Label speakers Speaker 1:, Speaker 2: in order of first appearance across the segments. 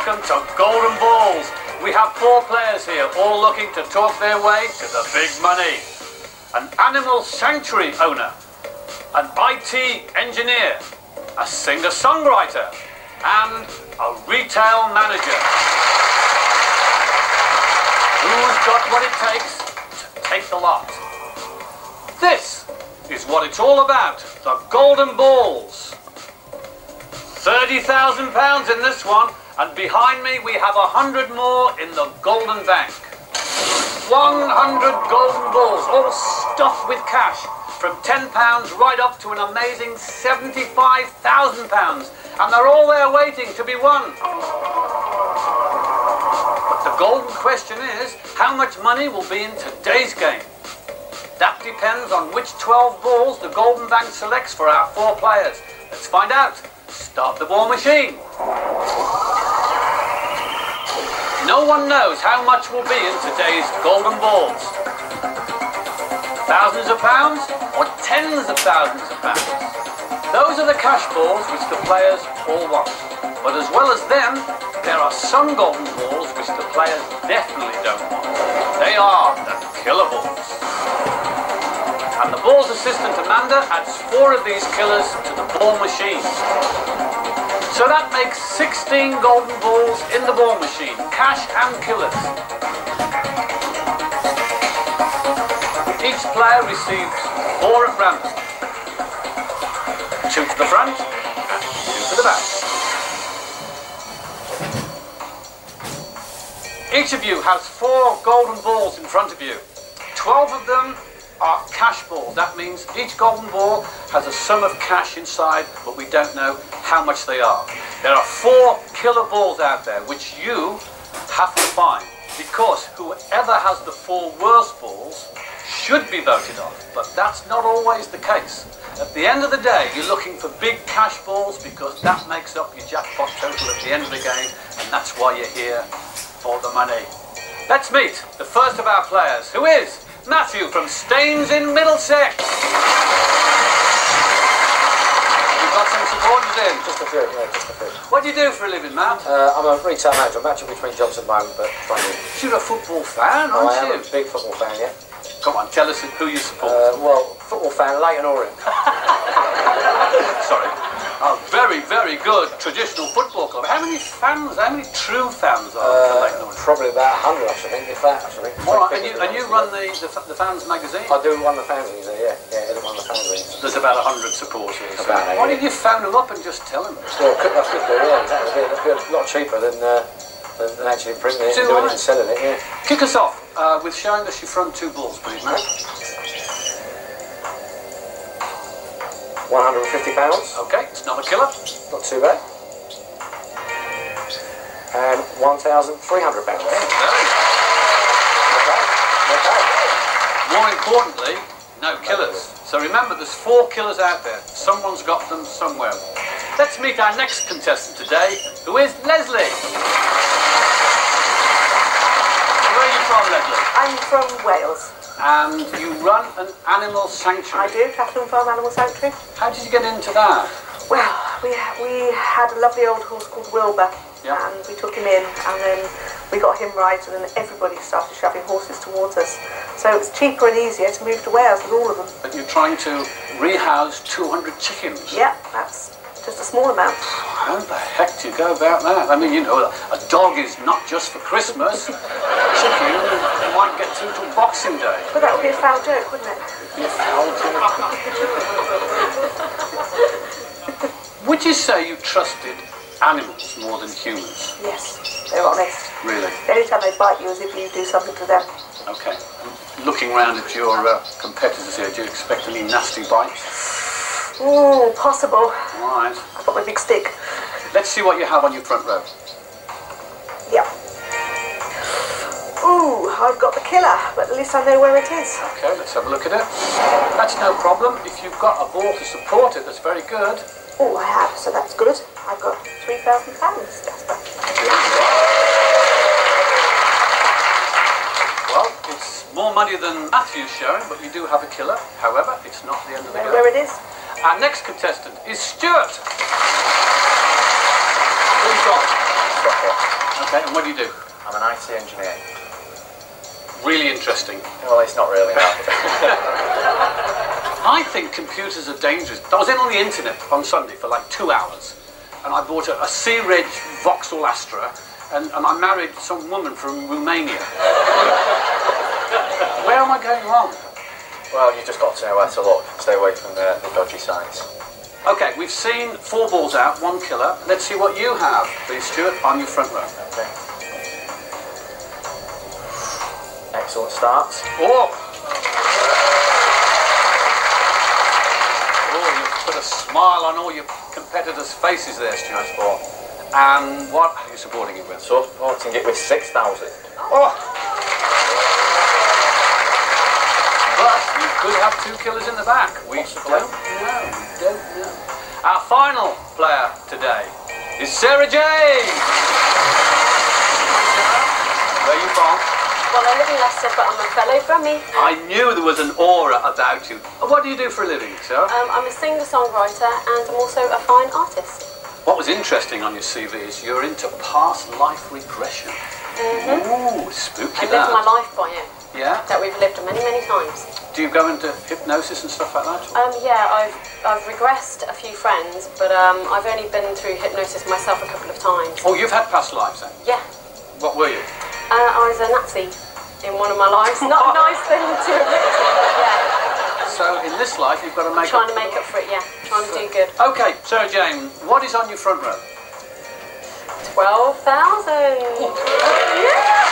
Speaker 1: welcome to Golden Balls. We have 4 players here, all looking to talk their way to the big money. An animal sanctuary owner, an IT engineer, a singer-songwriter, and a retail manager. Who's got what it takes to take the lot? This is what it's all about, the Golden Balls. £30,000 in this one, and behind me we have 100 more in the Golden Bank. 100 golden balls, all stuffed with cash, from £10 right up to an amazing £75,000, and they're all there waiting to be won. But the golden question is, how much money will be in today's game? That depends on which 12 balls the Golden Bank selects for our 4 players. Let's find out. Start the ball machine. No one knows how much will be in today's golden balls. Thousands of pounds or tens of thousands of pounds. Those are the cash balls which the players all want. But as well as them, there are some golden balls which the players definitely don't want. They are the killer balls. And the ball's assistant Amanda adds 4 of these killers to the ball machine. So that makes 16 golden balls in the ball machine, cash and killers. Each player receives 4 at random. 2 to the front and 2 to the back. Each of you has 4 golden balls in front of you. 12 of them are cash balls. That means each golden ball has a sum of cash inside, but we don't know how much they are. There are 4 killer balls out there which you have to find, because whoever has the 4 worst balls should be voted off, but that's not always the case. At the end of the day, you're looking for big cash balls because that makes up your jackpot total at the end of the game, and that's why you're here, for the money. Let's meet the first of our players, who is Matthew from Staines in Middlesex. You've got some supporters in.
Speaker 2: Just a few, yeah, just a few.
Speaker 1: What do you do for a living, Matt?
Speaker 2: I'm a retail manager. I'm actually between jobs at the moment, but trying to...
Speaker 1: You're a football fan, aren't you?
Speaker 2: I am a big football fan, yeah.
Speaker 1: Come on, tell us who you support.
Speaker 2: Well, football fan, Leighton Orient.
Speaker 1: Sorry. Oh, very, very good traditional football club. How many fans, how many true fans are for Leighton Orient?
Speaker 2: Probably about 100, I should think, if that, actually.
Speaker 1: All right, and you run the fans magazine?
Speaker 2: I do run the fanzines, yeah, I run the fanzines.
Speaker 1: There's about 100 supporters.
Speaker 2: About that,
Speaker 1: why didn't you phone them up and just tell them?
Speaker 2: Well, that's good, yeah, exactly. That'd be a lot cheaper than actually printing it and doing it and selling it, yeah.
Speaker 1: Kick us off with showing us your front 2 balls, please, Matt.
Speaker 2: £150.
Speaker 1: Okay, it's not a killer.
Speaker 2: Not too bad. And £1,300. Okay.
Speaker 1: More importantly, no killers. So remember, there's 4 killers out there. Someone's got them somewhere. Let's meet our next contestant today, who is Leslie. Where are you from, Leslie?
Speaker 3: I'm from Wales.
Speaker 1: And you run an animal sanctuary.
Speaker 3: I do, Clapham Farm Animal Sanctuary.
Speaker 1: How did you get into that?
Speaker 3: Well, we had a lovely old horse called Wilbur,
Speaker 1: yeah.
Speaker 3: And we took him in, and then we got him right, and then everybody started shoving horses towards us. So it's cheaper and easier to move to Wales with all of them.
Speaker 1: But you're trying to rehouse 200 chickens?
Speaker 3: Yeah, that's just a small amount.
Speaker 1: How the heck do you go about that? I mean, you know, a dog is not just for Christmas. Chicken, you might get through till Boxing Day.
Speaker 3: But that would be a foul joke, wouldn't it?
Speaker 1: Be a foul joke. Would you say you trusted animals more than humans?
Speaker 3: Yes, they're honest.
Speaker 1: Really?
Speaker 3: Any time they bite you, as if you do something to them.
Speaker 1: Okay. Looking round at your competitors here, do you expect any nasty bites?
Speaker 3: Ooh, possible.
Speaker 1: Right.
Speaker 3: I've got my big stick.
Speaker 1: Let's see what you have on your front row.
Speaker 3: Yep. Ooh, I've got the killer, but at least I know where it is.
Speaker 1: Okay, let's have a look at it. That's no problem. If you've got a ball to support it, that's very good.
Speaker 3: Oh, I have, so that's good. I've got £3,000, Jasper.
Speaker 1: Well, it's more money than Matthew's showing, but you do have a killer. However, it's not the end of the game.
Speaker 3: Where it is?
Speaker 1: Our next contestant is Stuart. Who's got? Okay, and what do you do?
Speaker 4: I'm an IT engineer.
Speaker 1: Really interesting.
Speaker 4: Well, it's not really, no.
Speaker 1: I think computers are dangerous. I was in on the internet on Sunday for like 2 hours, and I bought a Sea-Ridge Vauxhall Astra, and I married some woman from Romania. Where am I going wrong?
Speaker 4: Well, you've just got to know where to look. Stay away from the dodgy sites.
Speaker 1: Okay, we've seen 4 balls out, 1 killer. Let's see what you have, please, Stuart, on your front row.
Speaker 4: Okay. Excellent starts.
Speaker 1: Oh! Oh, you put a smile on all your competitors' faces there, Stuart. And what are you supporting it with?
Speaker 4: Supporting it with 6,000.
Speaker 1: Oh! But you could have 2 killers in the back. We don't know. Our final player today is Sarah-Jayne. Where are you from?
Speaker 5: Well, I live in Leicester, but I'm a fellow Brummie.
Speaker 1: I knew there was an aura about you. What do you do for a living, Sarah?
Speaker 5: I'm a singer-songwriter, and I'm also a fine artist.
Speaker 1: What was interesting on your CV is you're into past life regression. Ooh, spooky.
Speaker 5: I live my life by it.
Speaker 1: Yeah?
Speaker 5: That we've lived many, many times.
Speaker 1: Do you go into hypnosis and stuff like that?
Speaker 5: Yeah, I've regressed a few friends, but I've only been through hypnosis myself a couple of times.
Speaker 1: Oh, you've had past lives then?
Speaker 5: Yeah.
Speaker 1: What were you?
Speaker 5: I was a Nazi in one of my lives. Not a nice thing to admit to, but yeah.
Speaker 1: So in this life you've got to make
Speaker 5: trying to make up for it, yeah. Trying to do good.
Speaker 1: Okay, Sarah-Jayne, what is on your front row?
Speaker 5: 12,000. Yeah.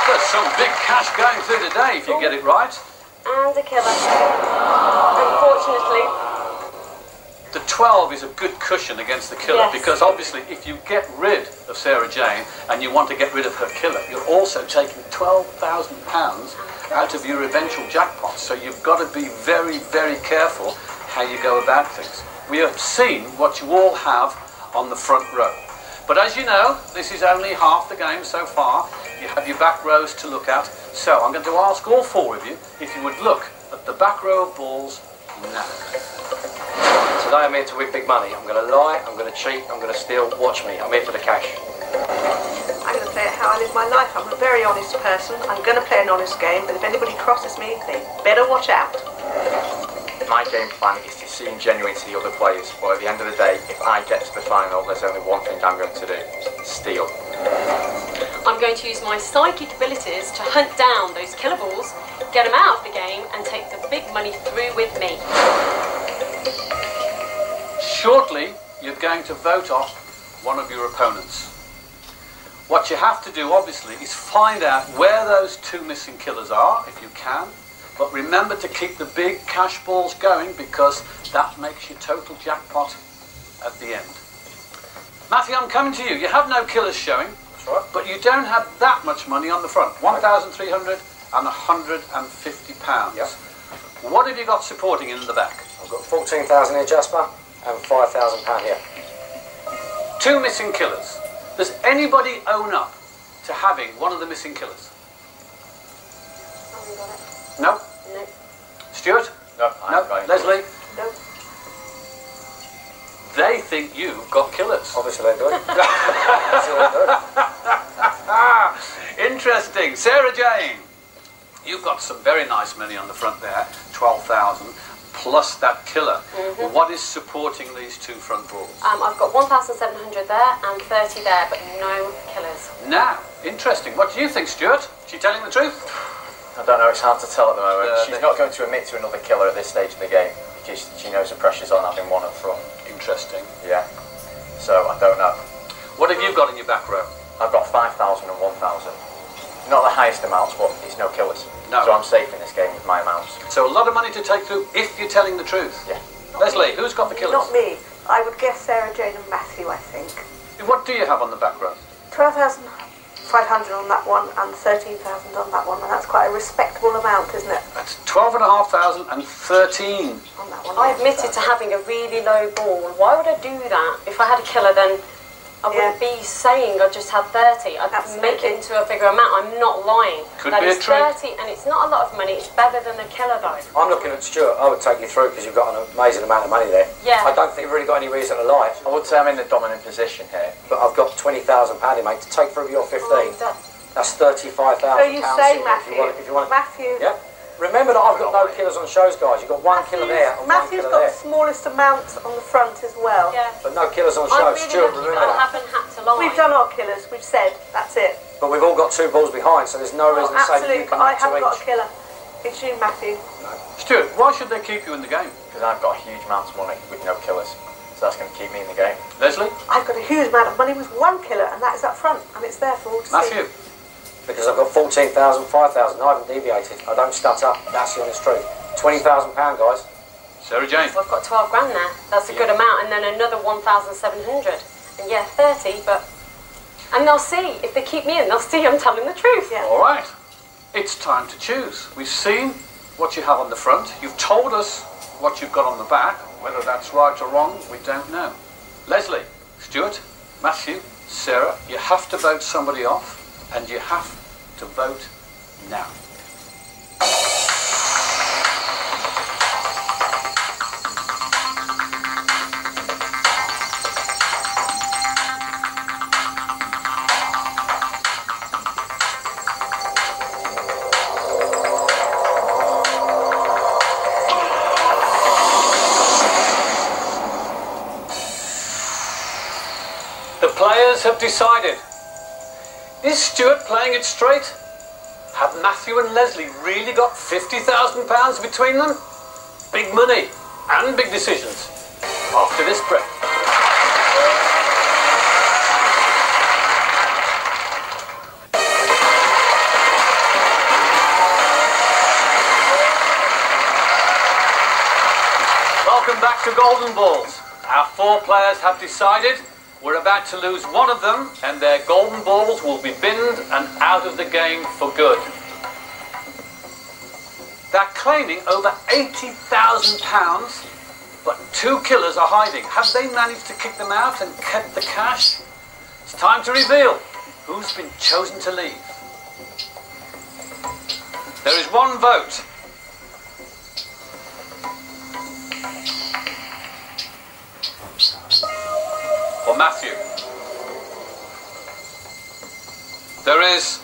Speaker 1: There's some big cash going through today if you get it right.
Speaker 5: And a killer. Unfortunately.
Speaker 1: The 12 is a good cushion against the killer,
Speaker 5: yes.
Speaker 1: Because obviously if you get rid of Sarah-Jayne and you want to get rid of her killer, you're also taking £12,000 out of your eventual jackpot. So you've got to be very, very careful how you go about things. We have seen what you all have on the front row. But as you know, this is only half the game so far. You have your back rows to look at. So I'm going to ask all 4 of you if you would look at the back row of balls now.
Speaker 2: Today I'm here to win big money. I'm going to lie, I'm going to cheat, I'm going to steal. Watch me, I'm here for the cash.
Speaker 3: I'm going to play it how I live my life. I'm a very honest person. I'm going to play an honest game, but if anybody crosses me, they better watch out.
Speaker 4: My game plan is to seem genuine to the other players, but at the end of the day, if I get to the final, there's only one thing I'm going to do: steal.
Speaker 5: I'm going to use my psychic abilities to hunt down those killer balls, get them out of the game, and take the big money through with me.
Speaker 1: Shortly, you're going to vote off one of your opponents. What you have to do, obviously, is find out where those 2 missing killers are, if you can. But remember to keep the big cash balls going, because that makes your total jackpot at the end. Matthew, I'm coming to you. You have no killers showing,
Speaker 2: Right.
Speaker 1: but you don't have that much money on the front. £1,350.
Speaker 2: Yep.
Speaker 1: What have you got supporting in the back?
Speaker 2: I've got 14,000 here, Jasper, and £5,000 here.
Speaker 1: 2 missing killers. Does anybody own up to having one of the missing killers?
Speaker 5: Haven't got it.
Speaker 1: No?
Speaker 5: No.
Speaker 1: Stuart?
Speaker 4: No, I haven't got any.
Speaker 1: Leslie?
Speaker 5: No.
Speaker 1: They think you've got killers.
Speaker 2: Obviously they do. Obviously they do.
Speaker 1: Interesting. Sarah-Jayne, you've got some very nice money on the front there, 12,000, plus that killer. What is supporting these 2 front balls?
Speaker 5: I've got 1,700 there and 30 there, but no killers.
Speaker 1: Now, interesting. What do you think, Stuart? Is she telling the truth?
Speaker 4: I don't know, it's hard to tell at the moment. She's
Speaker 1: they-
Speaker 4: not going to admit to another killer at this stage of the game, because she knows the pressure's on having one up front.
Speaker 1: Interesting.
Speaker 4: Yeah. So, I don't know.
Speaker 1: What have you got in your back row?
Speaker 4: I've got 5,000 and 1,000. Not the highest amounts, but it's no killers.
Speaker 1: No.
Speaker 4: So I'm safe in this game with my amounts.
Speaker 1: So a lot of money to take through if you're telling the truth.
Speaker 4: Yeah.
Speaker 1: Leslie, who's got the killers?
Speaker 3: Not me. I would guess Sarah-Jayne and Matthew, I think.
Speaker 1: What do you have on the back row?
Speaker 3: 12,500 on that one and 13,000 on that one, and that's quite a respectable amount, isn't it?
Speaker 1: That's 12,500 and 13.
Speaker 3: On that one.
Speaker 5: I admitted to having a really low ball. Why would I do that? If I had a killer, then I wouldn't be saying I just had 30. I'd make it into a bigger amount. I'm not lying.
Speaker 1: Could
Speaker 5: that
Speaker 1: be
Speaker 5: is
Speaker 1: a trick.
Speaker 5: 30, and it's not a lot of money. It's better than a killer, though.
Speaker 2: I'm looking at Stuart. I would take you through because you've got an amazing amount of money there.
Speaker 5: Yeah.
Speaker 2: I don't think you've really got any reason to lie.
Speaker 4: I would say I'm in the dominant position here.
Speaker 2: But I've got £20,000 in, mate, to take through your 15. That's £35,000.
Speaker 3: So you say, Matthew.
Speaker 2: If you want.
Speaker 3: Matthew.
Speaker 2: Yeah. Remember that I've got no killers on shows, guys. You've got one killer there and
Speaker 3: Matthew's
Speaker 2: one killer
Speaker 3: got the smallest amount on the front as well.
Speaker 5: Yeah.
Speaker 2: But no killers on
Speaker 5: I'm
Speaker 2: shows.
Speaker 5: really
Speaker 2: Stuart,
Speaker 5: lucky
Speaker 2: remember
Speaker 5: that I
Speaker 2: that.
Speaker 5: haven't had to lie.
Speaker 3: We've done our killers. We've said that's it.
Speaker 2: But we've all got 2 balls behind, so there's no reason to say that
Speaker 3: Absolutely,
Speaker 2: you can
Speaker 3: but I
Speaker 2: have 2
Speaker 3: haven't got a
Speaker 2: each.
Speaker 3: killer. It's you, Matthew.
Speaker 1: Stuart, why should they keep you in the game?
Speaker 4: Because I've got a huge amount of money with no killers. So that's going to keep me in the game.
Speaker 1: Leslie?
Speaker 3: I've got a huge amount of money with one killer, and that is up front, and it's there for all to see.
Speaker 1: Matthew?
Speaker 2: Because I've got 14,000, 5,000. I haven't deviated. I don't stutter. That's the honest truth. £20,000, guys.
Speaker 1: Sarah-Jayne?
Speaker 5: So I've got 12 grand there. That's a good amount, and then another 1,700. And yeah, 30, but... And they'll see. If they keep me in, they'll see I'm telling the truth.
Speaker 3: Yeah.
Speaker 1: All right. It's time to choose. We've seen what you have on the front. You've told us what you've got on the back. Whether that's right or wrong, we don't know. Leslie, Stuart, Matthew, Sarah, you have to vote somebody off, and you have to vote now. The players have decided. Is Stuart playing it straight? Have Matthew and Leslie really got £50,000 between them? Big money and big decisions. After this break. Welcome back to Golden Balls. Our 4 players have decided. We're about to lose one of them, and their golden balls will be binned and out of the game for good. They're claiming over £80,000, but 2 killers are hiding. Have they managed to kick them out and kept the cash? It's time to reveal who's been chosen to leave. There is 1 vote. For Matthew. There is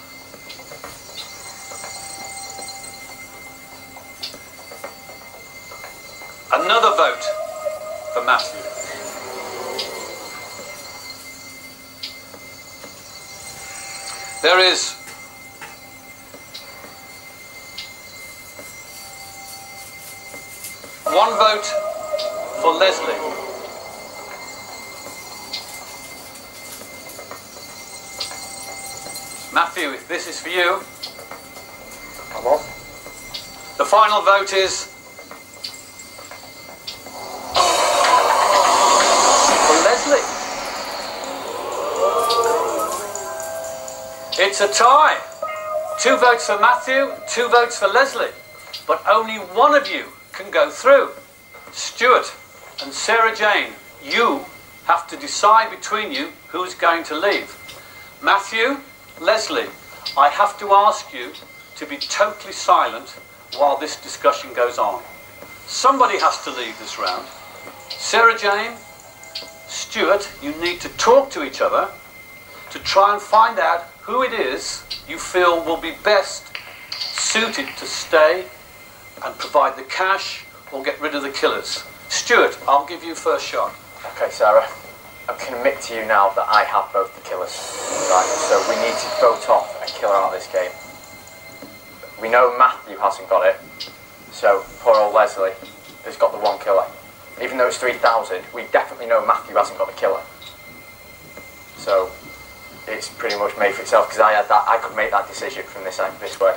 Speaker 1: another vote for Matthew. There is one vote for Leslie. Matthew, if this is for you,
Speaker 2: I'm off.
Speaker 1: the final vote is for Leslie. It's a tie. 2 votes for Matthew, 2 votes for Leslie. But only one of you can go through. Stuart and Sarah-Jayne, you have to decide between you who's going to leave. Matthew, Leslie, I have to ask you to be totally silent while this discussion goes on. Somebody has to leave this round. Sarah-Jayne, Stuart, you need to talk to each other to try and find out who it is you feel will be best suited to stay and provide the cash or get rid of the killers. Stuart, I'll give you first shot.
Speaker 4: Okay, Sarah. I can admit to you now that I have both the killers. Right, so we need to vote off a killer out of this game. We know Matthew hasn't got it, so poor old Leslie has got the 1 killer. Even though it's 3,000, we definitely know Matthew hasn't got the killer. So it's pretty much made for itself because I could make that decision from this way.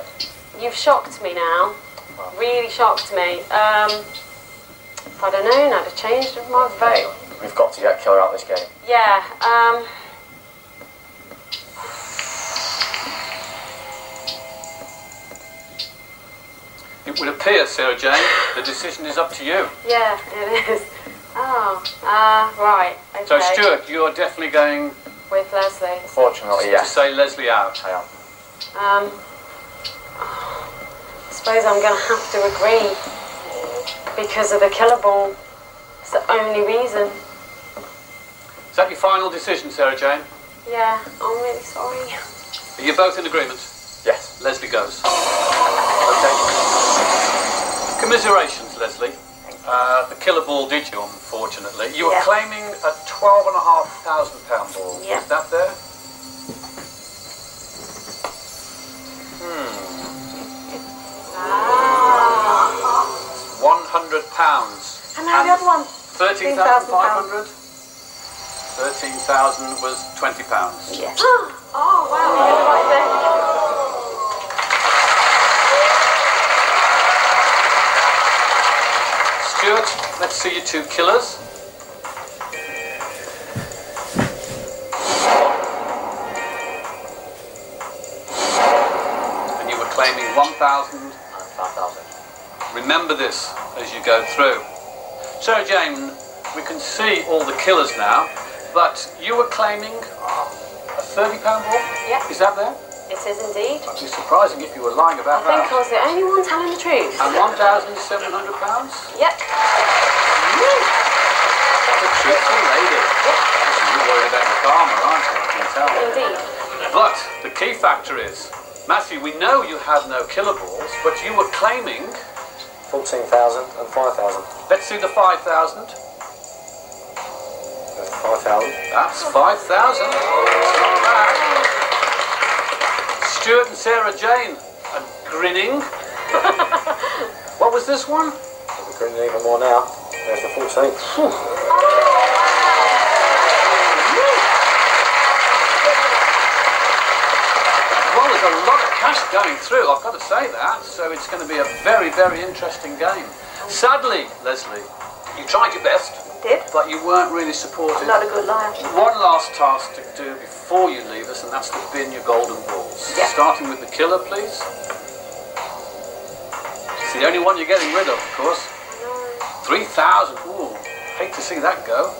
Speaker 5: You've shocked me now.
Speaker 4: Well.
Speaker 5: Really shocked me. If I'd have known, I'd have changed my vote.
Speaker 4: We've got to get a killer out of this game.
Speaker 5: Yeah,
Speaker 1: It would appear, Sarah-Jayne, the decision is up to you.
Speaker 5: yeah, it is. Oh, right. Okay.
Speaker 1: So, Stuart, you're definitely going
Speaker 5: With Leslie.
Speaker 4: Unfortunately,
Speaker 1: to
Speaker 4: yes.
Speaker 1: say Leslie out.
Speaker 4: I am.
Speaker 5: I suppose I'm going to have to agree because of the killer ball. It's the only reason.
Speaker 1: Is that your final decision, Sarah-Jayne?
Speaker 5: Yeah, I'm really sorry.
Speaker 1: Are you both in agreement?
Speaker 4: Yes.
Speaker 1: Leslie goes. Okay. Commiserations, Leslie. The killer ball did you, unfortunately. You were claiming a £12,500 ball.
Speaker 3: Yeah.
Speaker 1: Is that there? £100.
Speaker 3: And now the other one.
Speaker 1: 13,500? 13,000 was £20.
Speaker 3: Yes.
Speaker 5: Oh, wow, we did the right thing.
Speaker 1: Stuart, let's see your two killers. And you were claiming 1,000.
Speaker 4: And 5,000.
Speaker 1: Remember this as you go through. Sarah-Jayne, we can see all the killers now, but you were claiming a £30 ball?
Speaker 5: Yep.
Speaker 1: Is that there?
Speaker 5: It is indeed.
Speaker 1: It'd be surprising if you were lying
Speaker 5: I
Speaker 1: about
Speaker 5: think
Speaker 1: that.
Speaker 5: I was the only one telling the truth.
Speaker 1: And £1,700?
Speaker 5: Yep.
Speaker 1: That's a truthful lady. You're worried about your karma, aren't you? I can tell.
Speaker 5: Indeed.
Speaker 1: But the key factor is, Matthew, we know you had no killer balls, but you were claiming,
Speaker 2: 14,000 and 5,000.
Speaker 1: let's see the 5,000.
Speaker 2: That's 5,000.
Speaker 1: That's 5,000. That's not bad. Stuart and Sarah-Jayne are grinning. What was this one?
Speaker 2: We're grinning even more now. There's the 14.
Speaker 1: Well, there's a lot of cash going through, I've got to say that, so it's going to be a very, very interesting game. Sadly, Leslie, you tried your best,
Speaker 3: Did.
Speaker 1: but you weren't really supportive.
Speaker 3: Not a good liar.
Speaker 1: One last task to do before you leave us, and that's to bin your golden balls.
Speaker 3: Yeah.
Speaker 1: Starting with the killer, please. It's the only one you're getting rid of course. 3,000. Ooh, hate to see that go.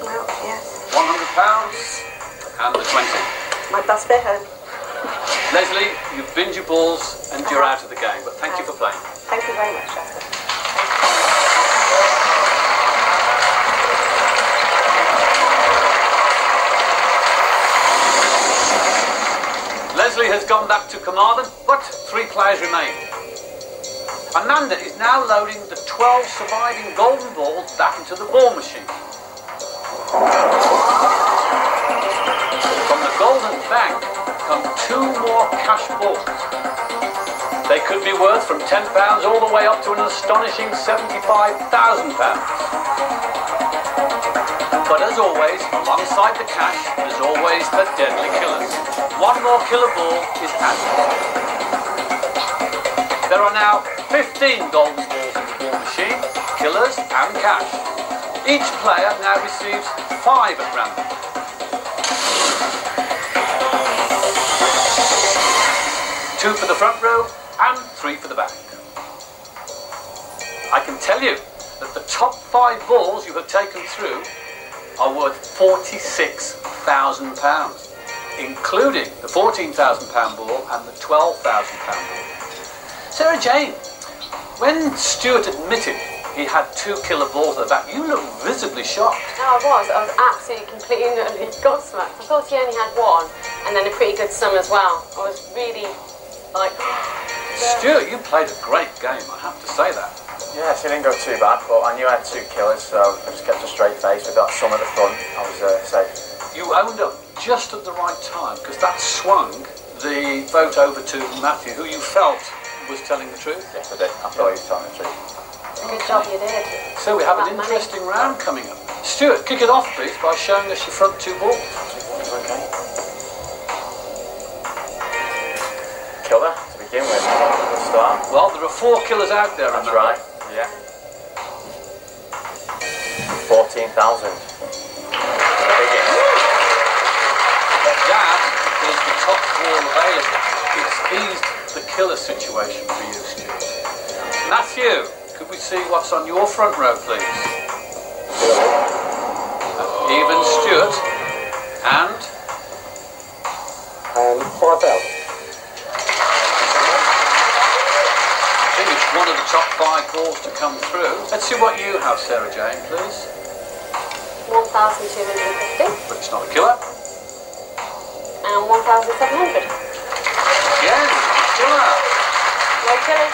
Speaker 3: Well, yes.
Speaker 1: £100 and the 20.
Speaker 3: My best bet home.
Speaker 1: Leslie, you've binned your balls and you're out of the game, but thank you for playing.
Speaker 3: Thank you very much, Jasper.
Speaker 1: Leslie has gone back to Carmarthen, but 3 players remain. Amanda is now loading the 12 surviving golden balls back into the ball machine. From the golden bank come 2 more cash balls. They could be worth from £10 all the way up to an astonishing £75,000. But as always, alongside the cash, there's always the deadly killers. 1 more killer ball is added. There are now 15 golden balls in the ball machine, killers and cash. Each player now receives 5 at random. Two for the front row and 3 for the back. I can tell you that the top 5 balls you have taken through are worth £46,000, including the £14,000 ball and the £12,000 ball. Sarah-Jayne, when Stuart admitted he had 2 killer balls at the back, you looked visibly shocked.
Speaker 5: No, I was absolutely, completely, utterly gobsmacked. I thought he only had 1, and then a pretty good sum as well. I was really, like...
Speaker 1: Stuart, you played a great game, I have to say that.
Speaker 4: Yes, it didn't go too bad, but I knew I had 2 killers, so I just kept a straight face. With that sum at the front, I was safe.
Speaker 1: You owned up just at the right time, because that swung the vote over to Matthew, who you felt was telling the truth.
Speaker 4: Yes, I did. I thought he was telling the truth.
Speaker 5: Good job you did.
Speaker 1: So we have an interesting round coming up. Stuart, kick it off, please, by showing us your front 2 balls.
Speaker 4: Okay. Killer, to begin with. Let's start.
Speaker 1: Well, there are 4 killers out there,
Speaker 4: That's
Speaker 1: remember?
Speaker 4: right. Yeah. 14,000.
Speaker 1: That is the top ball available. It's eased the killer situation for you, Stuart. Matthew, could we see what's on your front row, please? Even Stuart. And
Speaker 2: 5,000.
Speaker 1: I think it's one of the top 5 balls to come through. Let's see what you have, Sarah-Jayne, please.
Speaker 5: 1,250.
Speaker 1: But it's not a killer.
Speaker 5: And 1,700.
Speaker 1: Again, killer.
Speaker 5: No killers.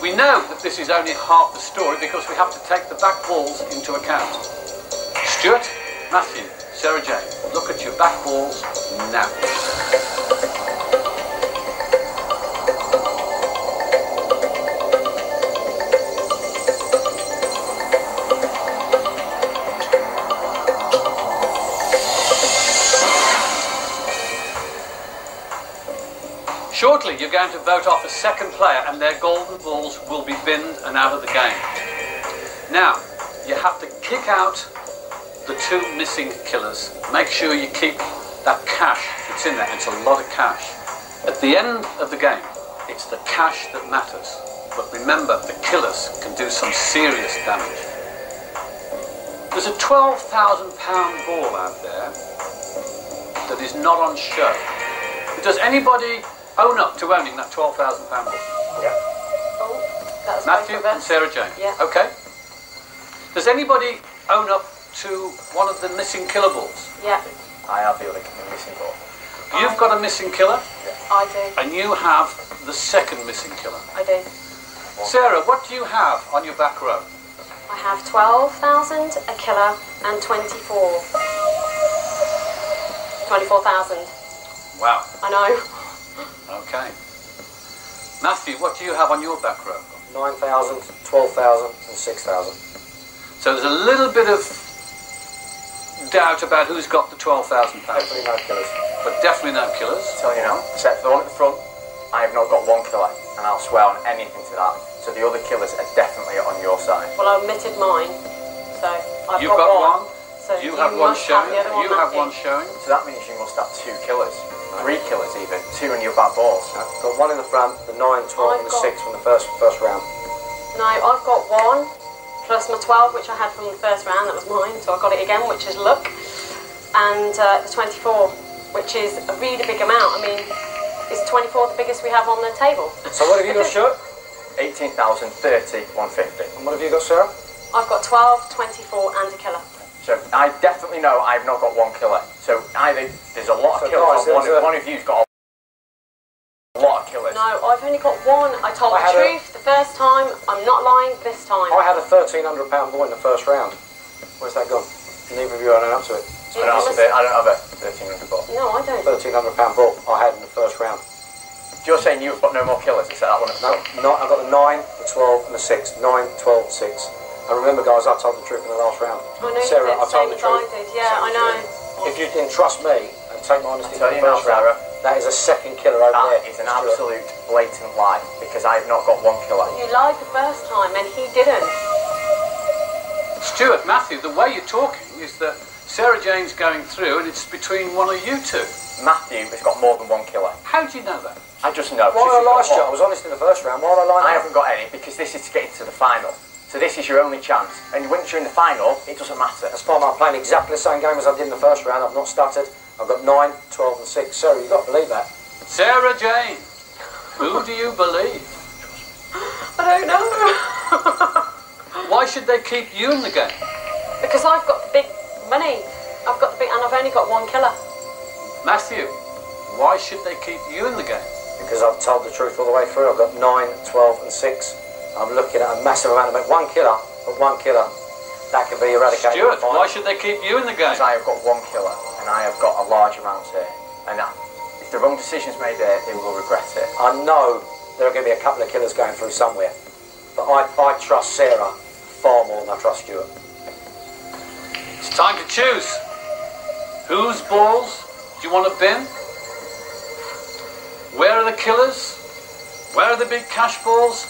Speaker 1: We know that this is only half the story because we have to take the back balls into account. Stuart, Matthew, Sarah-Jayne, look at your back balls now. Shortly, you're going to vote off a second player and their golden balls will be binned and out of the game. Now, you have to kick out the 2 missing killers. Make sure you keep that cash that's in there. It's a lot of cash. At the end of the game, it's the cash that matters. But remember, the killers can do some serious damage. There's a £12,000 ball out there that is not on show. Does anybody own up to owning that £12,000 ball?
Speaker 2: Yeah.
Speaker 5: Oh, that's
Speaker 1: Matthew
Speaker 5: both of
Speaker 1: and
Speaker 5: us.
Speaker 1: Sarah-Jayne?
Speaker 5: Yeah.
Speaker 1: Okay. Does anybody own up to one of the missing killer balls?
Speaker 5: Yeah,
Speaker 4: I have the other missing ball.
Speaker 1: You've got a missing killer,
Speaker 5: I do.
Speaker 1: and you have the second missing killer.
Speaker 5: I do.
Speaker 1: Sarah, what do you have on your back row?
Speaker 5: I have 12,000, a killer, and 24,000.
Speaker 1: Wow.
Speaker 5: I know.
Speaker 1: Okay. Matthew, what do you have on your back row?
Speaker 2: 9,000, 12,000 and 6,000.
Speaker 1: So there's a little bit of doubt about who's got the £12,000,
Speaker 2: Definitely no killers.
Speaker 1: but definitely no killers.
Speaker 4: Tell you now, except for the one at the front, I have not got 1 killer, and I'll swear on anything to that. So the other killers are definitely on your side.
Speaker 5: Well, I omitted mine, so I've
Speaker 1: You've got one.
Speaker 5: So
Speaker 1: You have one
Speaker 5: must have
Speaker 1: showing.
Speaker 5: the other one,
Speaker 1: You have
Speaker 5: Matthew.
Speaker 1: one showing.
Speaker 4: So that means you must have 2 killers. 3 killers even. 2 in your back balls.
Speaker 2: I've got 1 in the front, the 9, 12 and the 6 from the first round.
Speaker 5: No, I've got 1 plus my 12, which I had from the first round. That was mine, so I got it again, which is luck. And the 24, which is a really big amount. I mean, is 24 the biggest we have on the table?
Speaker 2: So what have you got, Stuart?
Speaker 4: 18,000, 30, 150.
Speaker 2: And what have you got, Sarah?
Speaker 5: I've got 12, 24, and a killer.
Speaker 4: So I definitely know I've not got 1 killer. So either there's a lot of
Speaker 2: So
Speaker 4: killers,
Speaker 2: guys,
Speaker 4: or one of you's got a lot of killers.
Speaker 5: No, I've only got 1. I told
Speaker 2: I
Speaker 5: the
Speaker 2: had
Speaker 5: truth the first time. I'm not lying this time.
Speaker 2: I had a £1,300 ball in the first round. Where's that gone? Neither of you are up to it.
Speaker 4: I don't have a 1,300 ball.
Speaker 5: No, I don't.
Speaker 2: £1,300 ball I had in the first round.
Speaker 4: You're saying you've got no more killers except that one at the
Speaker 2: No,
Speaker 4: front?
Speaker 2: I've got the 9, the 12 and the 6. 9, 12, 6. And remember, guys, I told the truth in the last round.
Speaker 5: I know
Speaker 2: Sarah,
Speaker 5: you did,
Speaker 2: I told the
Speaker 5: same as I
Speaker 2: truth.
Speaker 5: did. Yeah, I know.
Speaker 2: If you didn't trust me and take my honesty
Speaker 4: I'll
Speaker 2: from
Speaker 4: tell
Speaker 2: the
Speaker 4: you now,
Speaker 2: first round,
Speaker 4: Sarah,
Speaker 2: that is a second killer over there.
Speaker 4: That is an absolute blatant lie because I've not got 1 killer.
Speaker 5: You lied the first time, and he didn't.
Speaker 1: Stuart, Matthew, the way you're talking is that Sarah-Jayne's going through and it's between one of you two.
Speaker 4: Matthew has got more than 1 killer.
Speaker 1: How do you know that?
Speaker 4: I just know.
Speaker 2: Why
Speaker 4: because
Speaker 2: did I lie,
Speaker 4: she's got
Speaker 2: Stuart? I
Speaker 4: one.
Speaker 2: was honest in the first round. Why did I lie
Speaker 4: I
Speaker 2: now?
Speaker 4: haven't got any because this is to get into the final. So this is your only chance. And once you're in the final, it doesn't matter.
Speaker 2: That's fine. I'm playing exactly the same game as I did in the first round. I've not stuttered. I've got 9, 12 and 6. Sarah, you've got to believe that.
Speaker 1: Sarah-Jayne, who do you believe?
Speaker 5: I don't know.
Speaker 1: Why should they keep you in the game?
Speaker 5: Because I've got the big money. I've got the big, and I've only got 1 killer.
Speaker 1: Matthew, why should they keep you in the game?
Speaker 2: Because I've told the truth all the way through. I've got 9, 12 and 6. I'm looking at a massive amount of money. 1 killer, but 1 killer. That can be eradicated.
Speaker 1: Stuart, why should they keep you in the game?
Speaker 4: Because I have got 1 killer and I have got a large amount here. And if the wrong decision's made there, they will regret it.
Speaker 2: I know there are going to be a couple of killers going through somewhere. But I trust Sarah far more than I trust Stuart.
Speaker 1: It's time to choose. Whose balls do you want to bin? Where are the killers? Where are the big cash balls?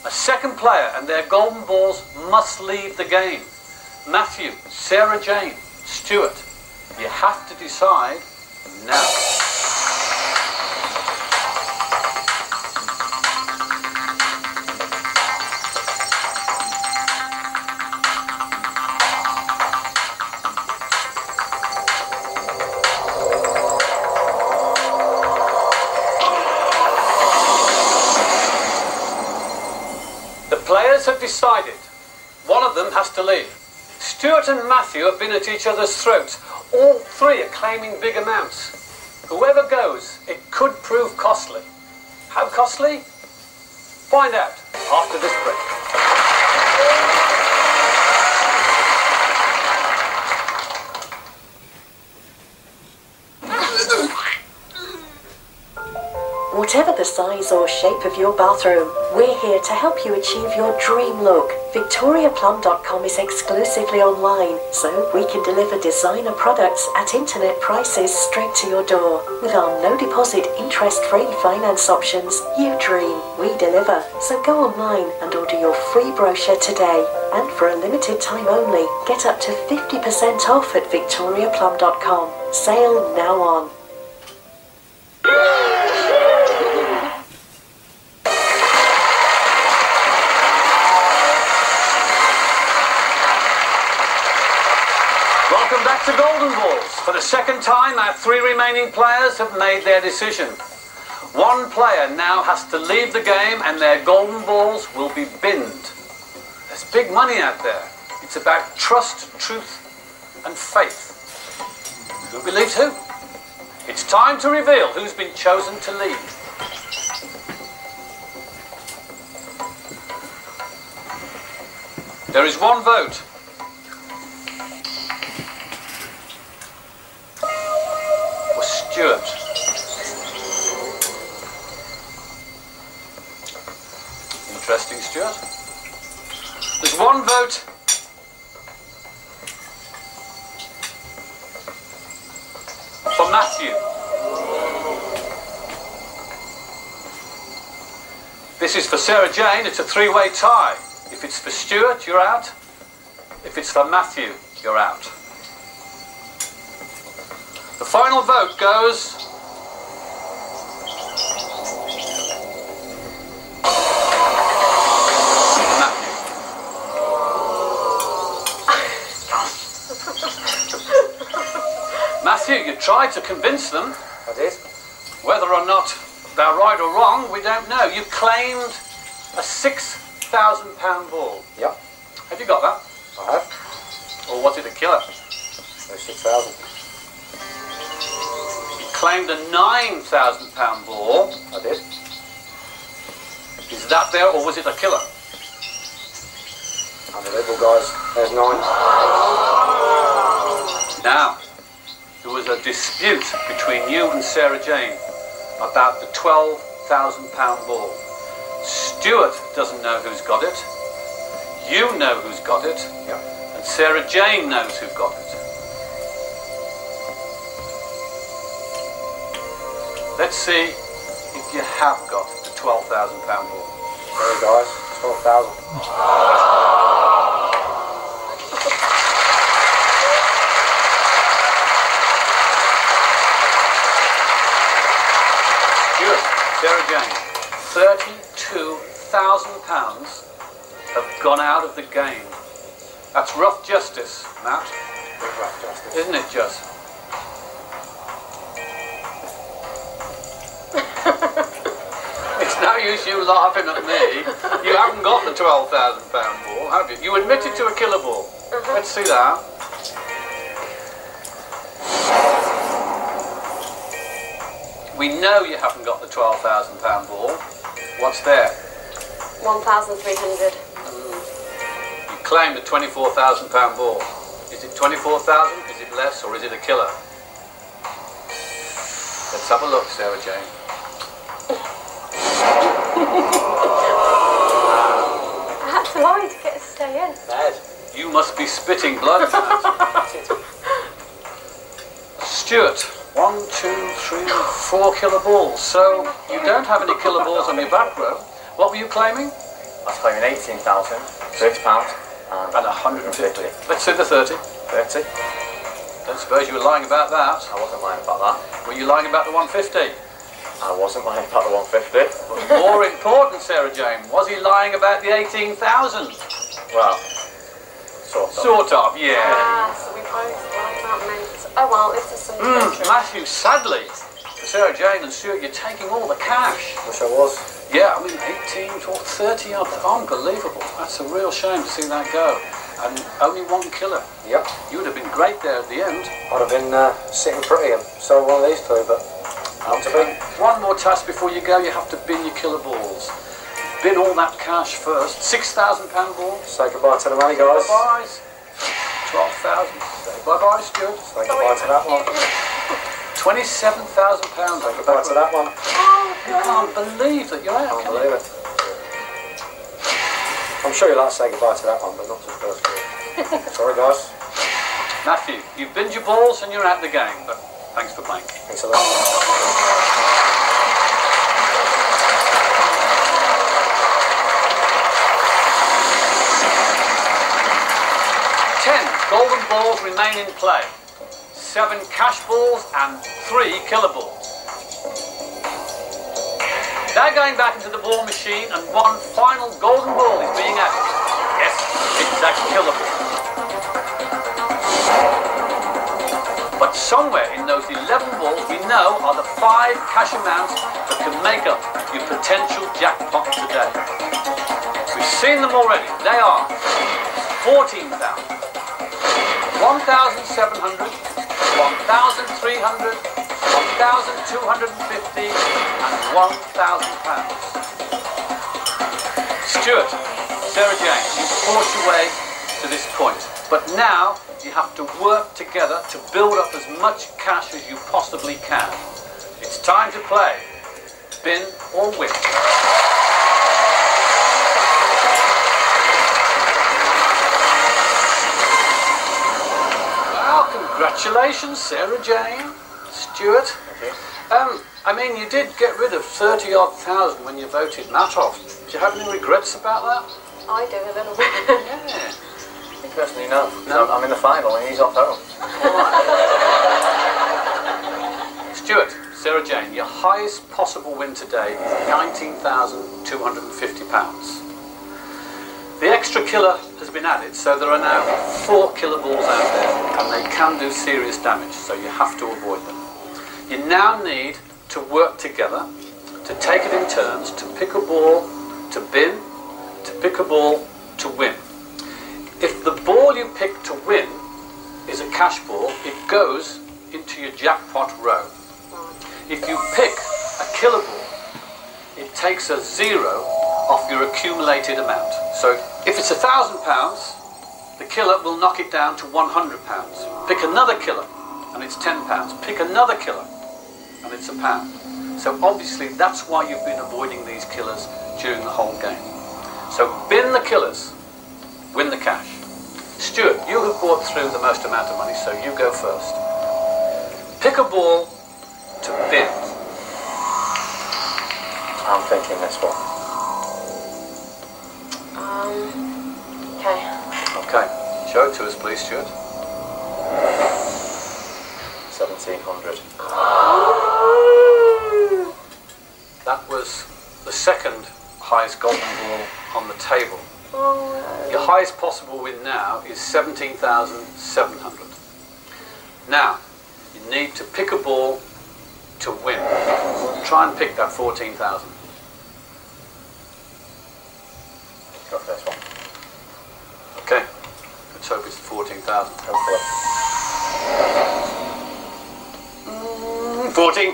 Speaker 1: A second player and their golden balls must leave the game. Matthew, Sarah-Jayne, Stuart, you have to decide now. decided. One of them has to leave. Stuart and Matthew have been at each other's throats. All three are claiming big amounts. Whoever goes, it could prove costly. How costly? Find out after this break.
Speaker 6: Whatever the size or shape of your bathroom, we're here to help you achieve your dream look. VictoriaPlum.com is exclusively online, so we can deliver designer products at internet prices straight to your door. With our no deposit, interest-free finance options, you dream, we deliver. So go online and order your free brochure today. And for a limited time only, get up to 50% off at VictoriaPlum.com. Sale now on.
Speaker 1: Welcome back to Golden Balls. For the second time, our three remaining players have made their decision. One player now has to leave the game and their golden balls will be binned. There's big money out there. It's about trust, truth and faith. Who believes who? It's time to reveal who's been chosen to lead. There is one vote. For Stuart. Interesting, Stuart. There's one vote for Matthew. This is for Sarah-Jayne. It's a three-way tie. If it's for Stuart, you're out. If it's for Matthew, you're out. The final vote goes Matthew, you tried to convince them.
Speaker 2: I did.
Speaker 1: Whether or not they're right or wrong, we don't know. You claimed a £6,000 ball.
Speaker 2: Yep.
Speaker 1: Have you got that?
Speaker 2: I have.
Speaker 1: Or was it a killer?
Speaker 2: There's 6,000.
Speaker 1: You claimed a £9,000 ball.
Speaker 2: I did.
Speaker 1: Is that there, or was it a killer?
Speaker 2: Unbelievable, guys. There's 9.
Speaker 1: Now, there was a dispute between you and Sarah-Jayne about the £12,000 ball. Stuart doesn't know who's got it. You know who's got it.
Speaker 2: Yeah.
Speaker 1: And Sarah-Jayne knows who got it. Let's see if you have got the £12,000 ball.
Speaker 2: There, guys. 12,000.
Speaker 1: Sarah-Jayne, £32,000 have gone out of the game. That's rough justice, Matt.
Speaker 2: Rough justice.
Speaker 1: Isn't it just? It's no use you laughing at me. You haven't got the £12,000 ball, have you? You admitted to a killer ball. Let's see that. We know you haven't got the £12,000 ball. What's there?
Speaker 5: 1,300.
Speaker 1: You claim the £24,000 ball. Is it 24,000? Is it less, or is it a killer? Let's have a look, Sarah-Jayne.
Speaker 5: I had to lie to get to stay in.
Speaker 2: Bad.
Speaker 1: You must be spitting blood, Matt. Stuart, 1, 2, 3, 4 killer balls. So you don't have any killer balls on your back row. What were you claiming?
Speaker 4: I was claiming 18,000, £30,
Speaker 1: And 150. Let's say the 30.
Speaker 4: 30.
Speaker 1: Don't suppose you were lying about that.
Speaker 4: I wasn't lying about that.
Speaker 1: Were you lying about the 150?
Speaker 4: I wasn't lying about the 150.
Speaker 1: But more important, Sarah-Jayne, was he lying about the 18,000?
Speaker 4: Well, sort of.
Speaker 1: Sort of, yeah.
Speaker 5: So we both lied about mint. Oh well, this is some
Speaker 1: Matthew, sadly, for Sarah-Jayne and Stuart, you're taking all the cash.
Speaker 2: Wish I was.
Speaker 1: Yeah, I mean, 18 or 30 up. Unbelievable. That's a real shame to see that go. And only one killer.
Speaker 2: Yep.
Speaker 1: You would have been great there at the end.
Speaker 2: I'd have been sitting pretty and sold one of these two, but not to be.
Speaker 1: One more task before you go. You have to bin your killer balls. Bin all that cash first. £6,000 ball.
Speaker 2: Say goodbye to the money, guys.
Speaker 1: Bye-byes. 12,000. Say bye-bye, Stuart.
Speaker 2: Say goodbye to that one.
Speaker 1: £27,000.
Speaker 2: Say goodbye to that one.
Speaker 1: You can't believe that you're out.
Speaker 2: Can't believe it. I'm sure you'll like to say goodbye to that one, but not to the first two. Sorry, guys.
Speaker 1: Matthew, you've binned your balls and you're out the game, but thanks for playing.
Speaker 2: Thanks a lot.
Speaker 1: 10 golden balls remain in play. 7 cash balls and 3 killer balls. They're going back into the ball machine and one final golden ball is being added. Yes, it's a killer ball. But somewhere in those 11 balls we know are the 5 cash amounts that can make up your potential jackpot today. We've seen them already. They are 14,000, 1,700, 1,300, 1,250 and £1,000. Stuart, Sarah-Jayne, you've fought your way to this point, but now you have to work together to build up as much cash as you possibly can. It's time to play. Bin or win. Well, congratulations, Sarah-Jayne. Stuart.
Speaker 4: Thank you.
Speaker 1: I mean, you did get rid of 30-odd thousand when you voted Matt off. Do you have any regrets about that?
Speaker 5: I do a little bit.
Speaker 1: Yeah.
Speaker 4: Personally, no. I'm in the final and he's off home.
Speaker 1: Stuart, Sarah-Jayne, your highest possible win today is £19,250. The extra killer has been added, so there are now 4 killer balls out there, and they can do serious damage, so you have to avoid them. You now need to work together, to take it in turns, to pick a ball, to bin, to pick a ball, to win. If the ball you pick to win is a cash ball, it goes into your jackpot row. If you pick a killer ball, it takes a 0 off your accumulated amount. So if it's £1,000, the killer will knock it down to £100. Pick another killer, and it's £10. Pick another killer, and it's £1. So obviously that's why you've been avoiding these killers during the whole game. So bin the killers, win the cash. Stuart, you have brought through the most amount of money, so you go first. Pick a ball to bin.
Speaker 4: I'm thinking this one.
Speaker 5: Okay.
Speaker 1: Okay, show it to us please, Stuart.
Speaker 4: 1,700.
Speaker 1: That was the second highest golden ball on the table. Your highest possible win now is 17,700. Now, you need to pick a ball to win. Try and pick that 14,000.
Speaker 4: Go for this one.
Speaker 1: Okay, let's hope it's 14,000.
Speaker 4: Hopefully.
Speaker 1: 14,000!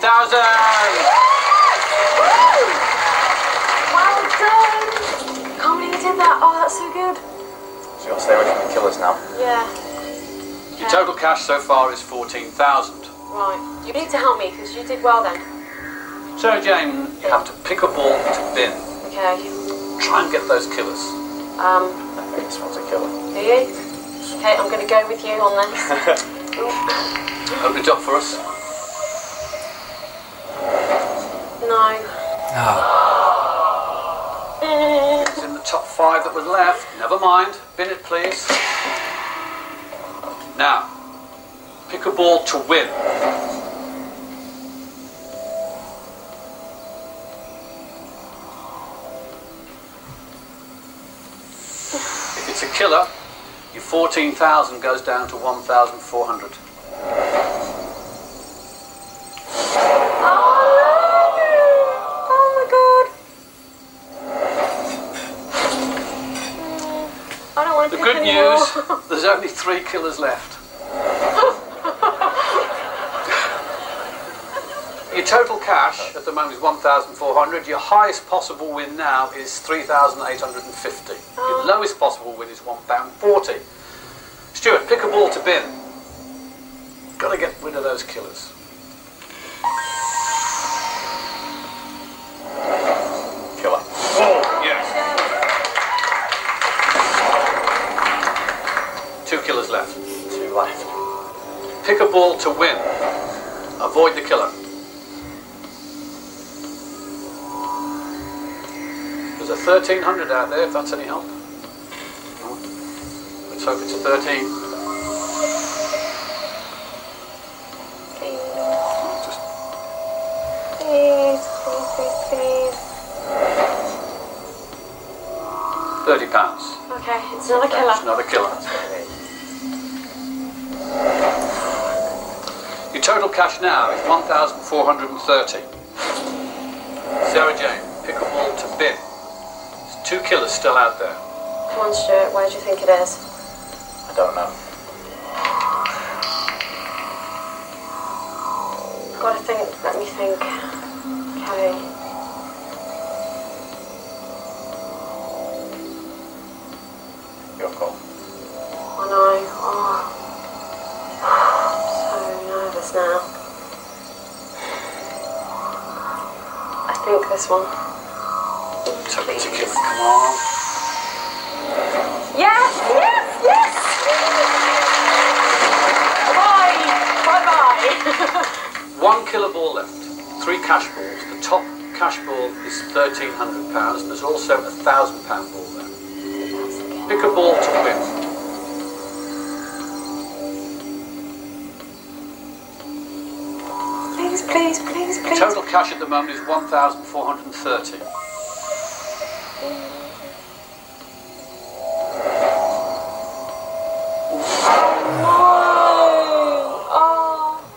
Speaker 5: Well done! Can't believe you did that. Oh, that's so good.
Speaker 4: So you've got to stay away from the killers now.
Speaker 5: Yeah.
Speaker 1: Your total cash so far is 14,000.
Speaker 5: Right. You need to help me because you did well then.
Speaker 1: Sarah-Jayne, you have to pick a ball to bin.
Speaker 5: Okay.
Speaker 1: Try and get those killers.
Speaker 4: I think this one's a killer.
Speaker 5: Do you? Okay, I'm going to go with you on this.
Speaker 1: Open it up for us.
Speaker 5: No.
Speaker 1: It's in the top 5 that was left. Never mind. Bin it, please. Now, pick a ball to win. If it's a killer, your 14,000 goes down to 1,400. There's only 3 killers left. Your total cash at the moment is 1,400. Your highest possible win now is 3,850. Your lowest possible win is £1.40. Stuart, pick a ball to bin. Got to get rid of those killers.
Speaker 4: Killer.
Speaker 1: Oh, yes. 2 killers left.
Speaker 4: 2 left.
Speaker 1: Pick a ball to win. Avoid the killer. There's a 1,300 out there, if that's any help. Let's hope it's a 13. Just
Speaker 5: Please, please, please, please.
Speaker 1: £30.
Speaker 5: Okay, it's not a killer.
Speaker 1: It's not a killer. Your total cash now is 1,430. Sarah-Jayne, pick a ball to bin. There's 2 killers still out there.
Speaker 5: Come on, Stuart, where do you think it is?
Speaker 4: I don't know.
Speaker 5: Got to think, let me think. Okay.
Speaker 4: Your call.
Speaker 5: I know. Oh. I'm so nervous now. I think this one.
Speaker 1: Tell me to kill. Come on.
Speaker 5: Yes! Yes! Yes! Bye! Bye-bye!
Speaker 1: 1 killer ball left. 3 cash balls. The top cash ball is £1,300. There's also a £1,000 ball there. Pick a ball to win.
Speaker 5: Please, please, please, please.
Speaker 1: Total cash at the moment is 1,430.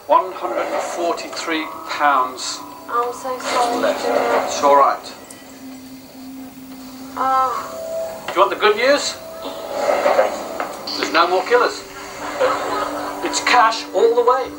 Speaker 1: £143
Speaker 5: I'm so sorry.
Speaker 1: left. It's all right.
Speaker 5: Oh.
Speaker 1: Do you want the good news? There's no more killers. It's cash all the way.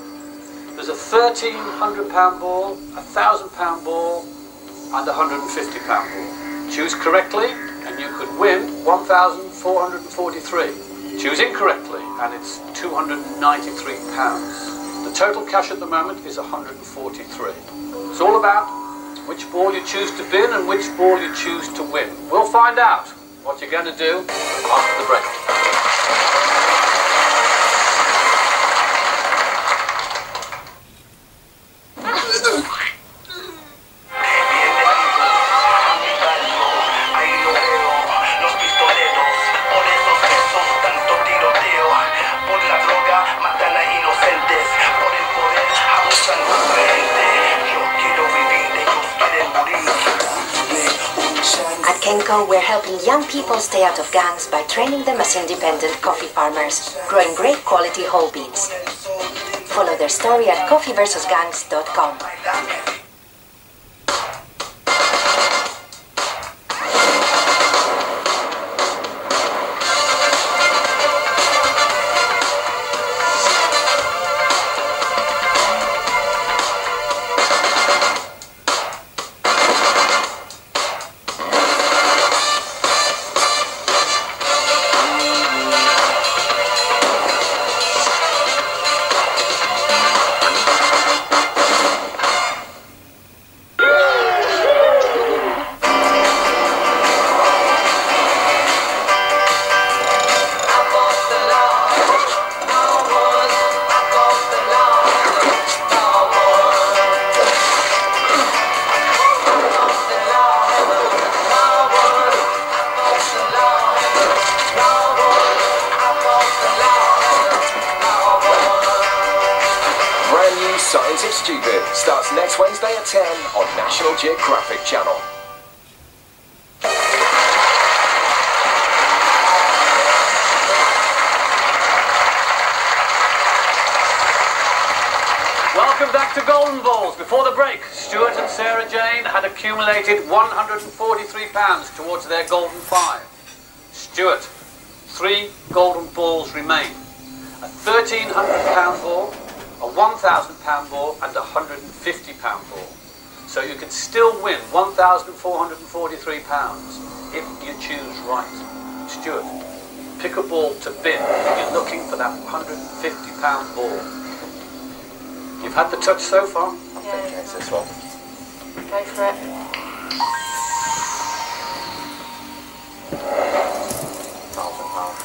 Speaker 1: There's a £1,300 ball, a £1,000 ball, and a £150 ball. Choose correctly, and you could win 1,443. Choose incorrectly, and it's £293. The total cash at the moment is 143. It's all about which ball you choose to bin and which ball you choose to win. We'll find out what you're going to do after the break.
Speaker 7: At Kenco, we're helping young people stay out of gangs by training them as independent coffee farmers, growing great quality whole beans. Follow their story at coffeeversusgangs.com.
Speaker 8: Science is Stupid starts next Wednesday at 10 on National Geographic Channel.
Speaker 1: Welcome back to Golden Balls. Before the break, Stuart and Sarah-Jayne had accumulated £143 towards their golden five. Stuart, 3 golden balls remain. A £1,300 ball, a £1,000 ball and a £150 ball. So you can still win £1,443 if you choose right. Stuart, pick a ball to bin. You're looking for that £150 ball. You've had the touch so far?
Speaker 5: Yeah.
Speaker 4: It's this one.
Speaker 5: Go for it.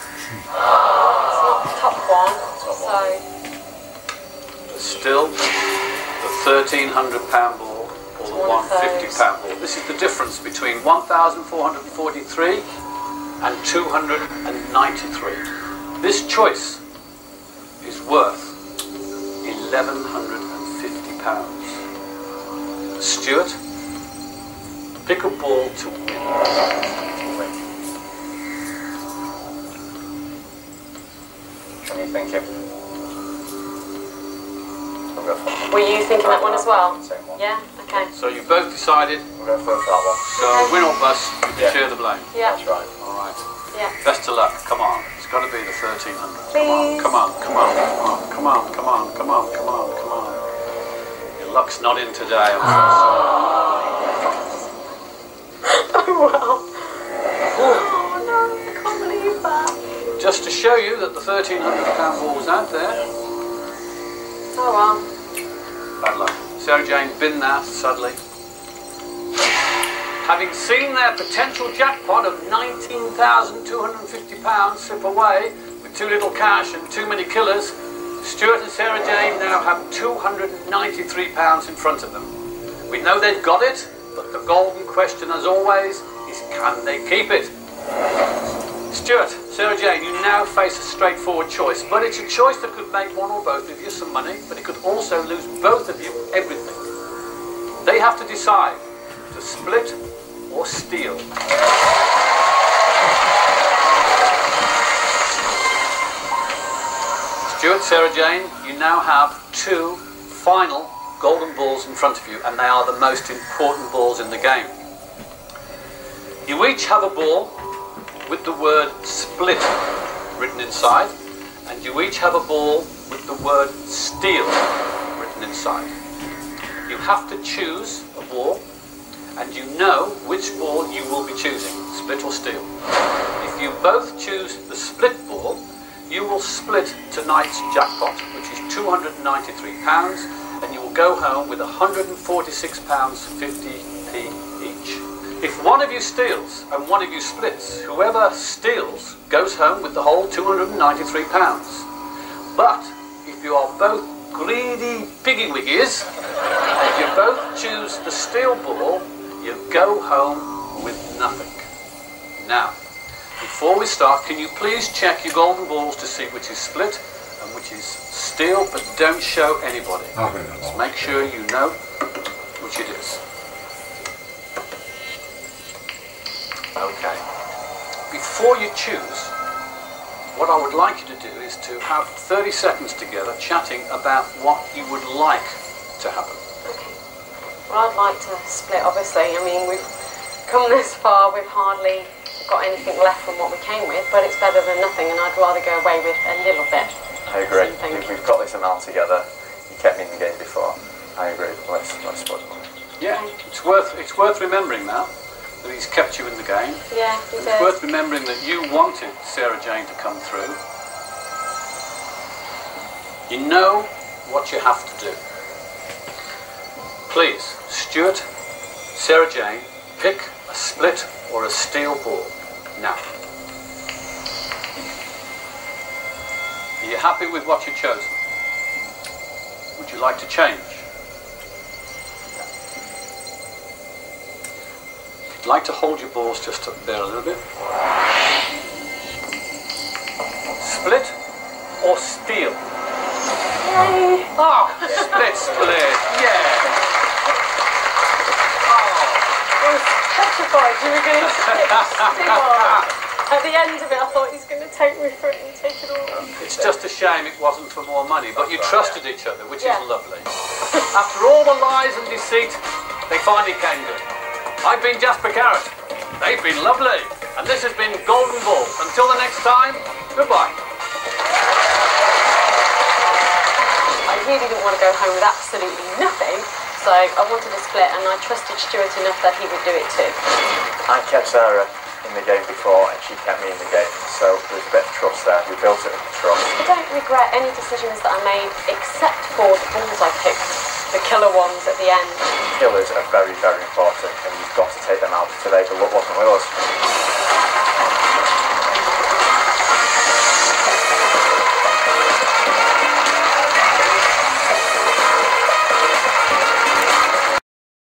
Speaker 5: It's not the top one, so...
Speaker 1: Still the £1,300 ball or the £150 ball. This is the difference between 1,443 and 293. This choice is worth £1,150. Stuart, pick a ball to win.
Speaker 4: What are you thinking?
Speaker 5: Were you thinking that one as well?
Speaker 4: Same one.
Speaker 5: Yeah? Okay.
Speaker 1: So you both decided,
Speaker 4: We'll go for that one.
Speaker 1: so win or bust, you can
Speaker 4: Yeah.
Speaker 1: share the blame.
Speaker 5: Yeah.
Speaker 4: That's right.
Speaker 1: All right.
Speaker 5: Yeah.
Speaker 1: Best of luck. Come on. It's got to be the 1,300.
Speaker 3: Please.
Speaker 1: Come on. Come on. Come on. Come on. Come on. Come on. Come on. Come on. Your luck's not in today. I'm so
Speaker 5: Oh, wow. Oh, no. I can't believe that.
Speaker 1: sorry. Just to show you that the £1,300 ball was out there.
Speaker 5: Oh, well.
Speaker 1: Bad luck. Sarah-Jayne binned that, sadly. Having seen their potential jackpot of £19,250 slip away with too little cash and too many killers, Stuart and Sarah-Jayne now have £293 in front of them. We know they've got it, but the golden question, as always, is can they keep it? Stuart, Sarah-Jayne, you now face a straightforward choice, but it's a choice that could make one or both of you some money, but it could also lose both of you everything. They have to decide to split or steal. Stuart, Sarah-Jayne, you now have 2 final golden balls in front of you, and they are the most important balls in the game. You each have a ball with the word split written inside, and you each have a ball with the word steal written inside. You have to choose a ball, and you know which ball you will be choosing, split or steal. If you both choose the split ball, you will split tonight's jackpot, which is £293, and you will go home with £146.50 each. If one of you steals and one of you splits, whoever steals goes home with the whole £293. But if you are both greedy piggy-wiggies, and you both choose the steal ball, you go home with nothing. Now, before we start, can you please check your golden balls to see which is split and which is steal, but don't show anybody. Just make sure you know which it is. Okay. Before you choose, what I would like you to do is to have 30 seconds together chatting about what you would like to happen.
Speaker 5: Okay. Well, I'd like to split, obviously. I mean, we've come this far, we've hardly got anything left from what we came with, but it's better than nothing, and I'd rather go away with a little bit.
Speaker 4: I agree. We've got this amount together. You kept me in the game before. I agree. Let's split them.
Speaker 1: Yeah, it's worth remembering now that he's kept you in the game.
Speaker 5: Yeah, he
Speaker 1: And
Speaker 5: did.
Speaker 1: it's worth remembering that you wanted Sarah-Jayne to come through. You know what you have to do. Please, Stuart, Sarah-Jayne, pick a split or a steal ball. Now. Are you happy with what you've chosen? Would you like to change? If you'd like to hold your balls just up there a little bit. Split or steal?
Speaker 5: Yay!
Speaker 1: Oh, split, yeah.
Speaker 5: I was petrified you were going to steal. At the end of it, I thought he's going to take me for it and take it all.
Speaker 1: It's just a shame it wasn't for more money, but you trusted each other, which
Speaker 5: Yeah.
Speaker 1: is lovely. After all the lies and deceit, they finally came good. I've been Jasper Garrett. They've been lovely. And this has been Golden Ball. Until the next time, goodbye.
Speaker 5: I really didn't want to go home with absolutely nothing, so I wanted a split, and I trusted Stuart enough that he would do it too.
Speaker 4: I kept Sarah in the game before, and she kept me in the game, so there's a bit of trust there. We built it with trust.
Speaker 5: I don't regret any decisions that I made, except for the balls I picked, the killer ones at the end.
Speaker 4: Killers are very, very important, and you've got to take them out today. The luck wasn't with us.